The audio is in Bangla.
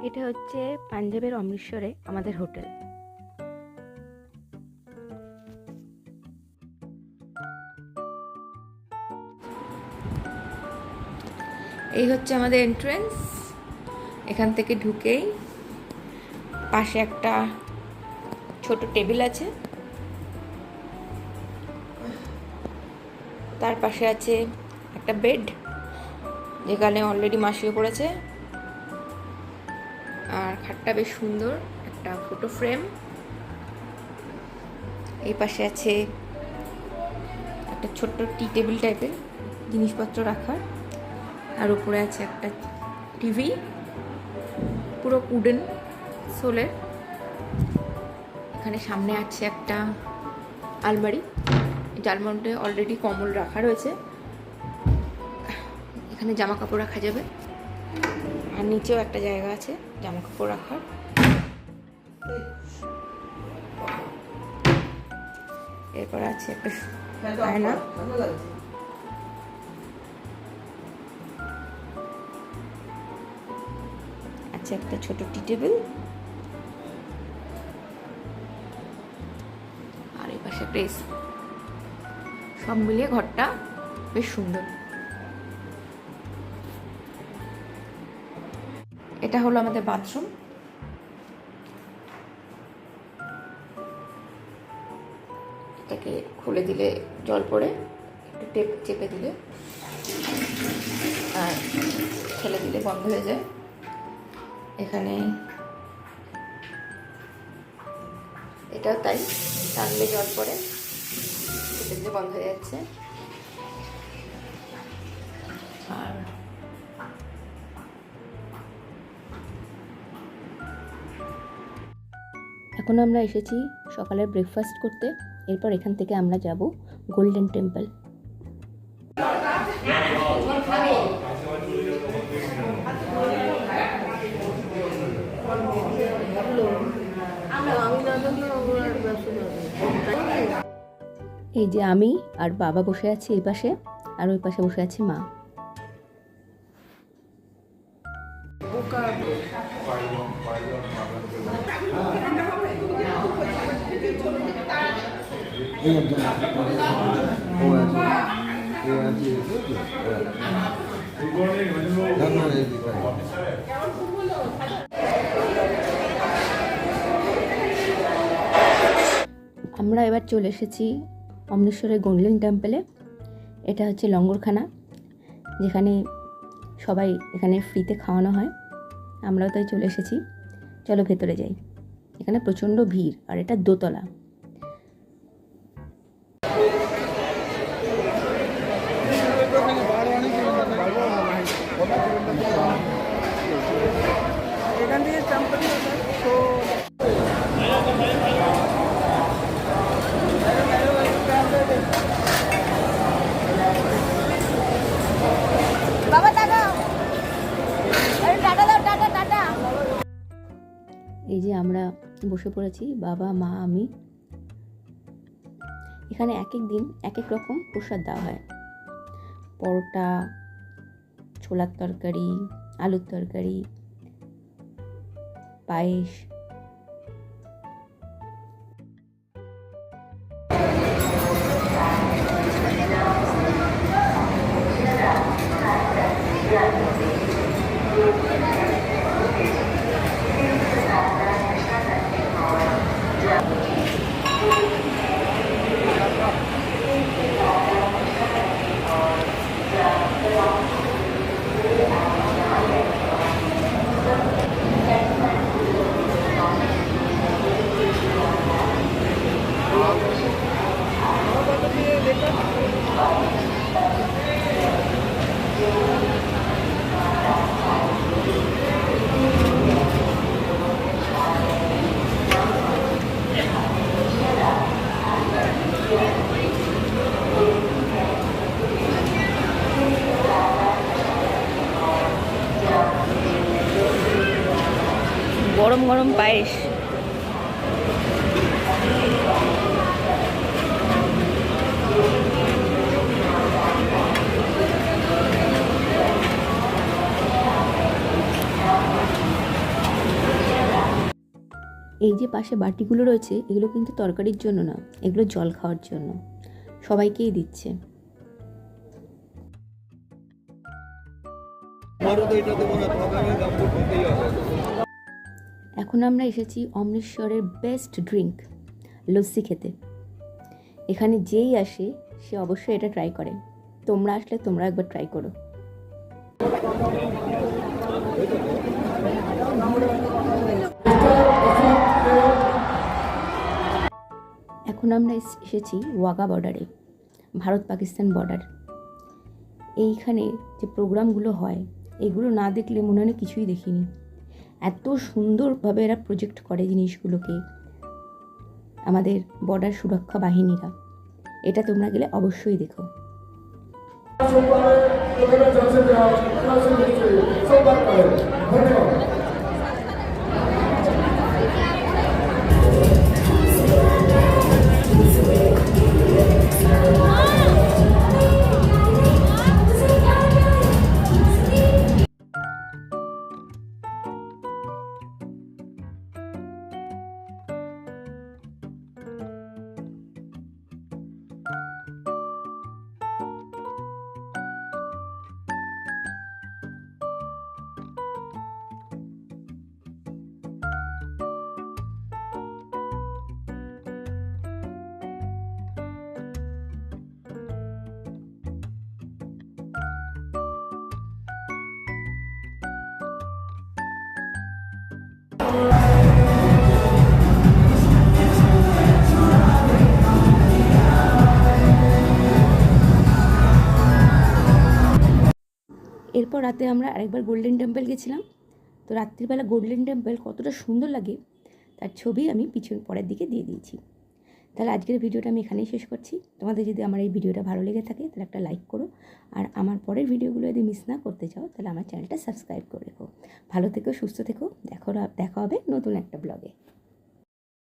এটা হচ্ছে পাঞ্জাবের অমৃতসরে আমাদের হোটেল। এই হচ্ছে আমাদের এন্ট্রেন্স। এখান থেকে ঢুকেই পাশে একটা ছোট টেবিল আছে, তার পাশে আছে একটা বেড যেখানে অলরেডি মাসিও পড়েছে, আর খাটটা বেশ সুন্দর, একটা ফটো ফ্রেম। এই পাশে আছে একটা ছোট্ট টি টেবিল টাইপের জিনিসপত্র রাখার, আর উপরে আছে একটা টিভি, পুরো উডেন সোলের। এখানে সামনে আছে একটা আলমারি, যার মধ্যে অলরেডি কম্বল রাখা রয়েছে। এখানে জামা কাপড় রাখা যাবে, আর নিচেও একটা জায়গা আছে জামা কাপড় রাখার। এরপর আছে একটা আয়না, আছে একটা ছোট টি টেবিল, আর এই পাশে একটা এসি। সব মিলিয়ে ঘরটা বেশ সুন্দর। এটা হলো আমাদের বাথরুম। এটাকে খুলে দিলে জল পড়ে, একটু টেপ চেপে দিলে আর ঠেলে দিলে বন্ধ হয়ে যায়। এখানে এটাও তাই, টানলে জল পড়ে, চেপে দিলে বন্ধ হয়ে যাচ্ছে। আর এখন আমরা এসেছি সকালের ব্রেকফাস্ট করতে। এরপর এখান থেকে আমরা যাব গোল্ডেন টেম্পল। এই যে আমি আর বাবা বসে আছি এই পাশে, আর ওই পাশে বসে আছে মা। আমরা এবার চলে এসেছি অমৃতসরের গোল্ডেন টেম্পলে। এটা হচ্ছে লঙ্গরখানা, যেখানে সবাই এখানে ফ্রিতে খাওয়ানো হয়। আমরাও তাই চলে এসেছি। চলো ভেতরে যাই। এখানে প্রচণ্ড ভিড়, আর এটা দোতলা। এখান থেকে এই যে আমরা বসে পড়েছি, বাবা মা আমি। এখানে এক এক দিন এক এক রকম প্রসাদ দেওয়া হয়। পরোটা, ছোলার তরকারি, আলুর তরকারি, পায়েস। গরম গরম পায়েস। এই যে পাশে বাটিগুলো রয়েছে এগুলো কিন্তু তরকারির জন্য না, এগুলো জল খাওয়ার জন্য, সবাইকেই দিচ্ছে। এখন আমরা এসেছি অমৃতসরের বেস্ট ড্রিঙ্ক লস্যি খেতে। এখানে যেই আসে সে অবশ্যই এটা ট্রাই করে। তোমরা আসলে তোমরা একবার ট্রাই করো। এখন আমরা এসেছি ওয়াঘা বর্ডারে, ভারত পাকিস্তান বর্ডার। এইখানে যে প্রোগ্রামগুলো হয় এগুলো না দেখলে মনে হয় কিছুই দেখিনি। এত সুন্দরভাবে এরা প্রজেক্ট করে জিনিসগুলোকে, আমাদের বর্ডার সুরক্ষা বাহিনীরা। এটা তোমরা গেলে অবশ্যই দেখো। এরপর রাতে আমরা আরেকবার গোল্ডেন টেম্পল গেছিলাম। তো রাত্রিবেলা গোল্ডেন টেম্পল কতটা সুন্দর লাগে তার ছবি আমি পরের দিকে দিয়ে দিয়েছি। তাহলে আজকের ভিডিওটা আমি এখানেই শেষ করছি। তোমাদের যদি আমার এই ভিডিওটা ভালো লেগে থাকে তাহলে একটা লাইক করো, আর আমার পরের ভিডিওগুলো যদি মিস না করতে চাও তাহলে আমার চ্যানেলটা সাবস্ক্রাইব করে রেখো। ভালো থেকো, সুস্থ থেকো, দেখা হবে নতুন একটা ব্লগে।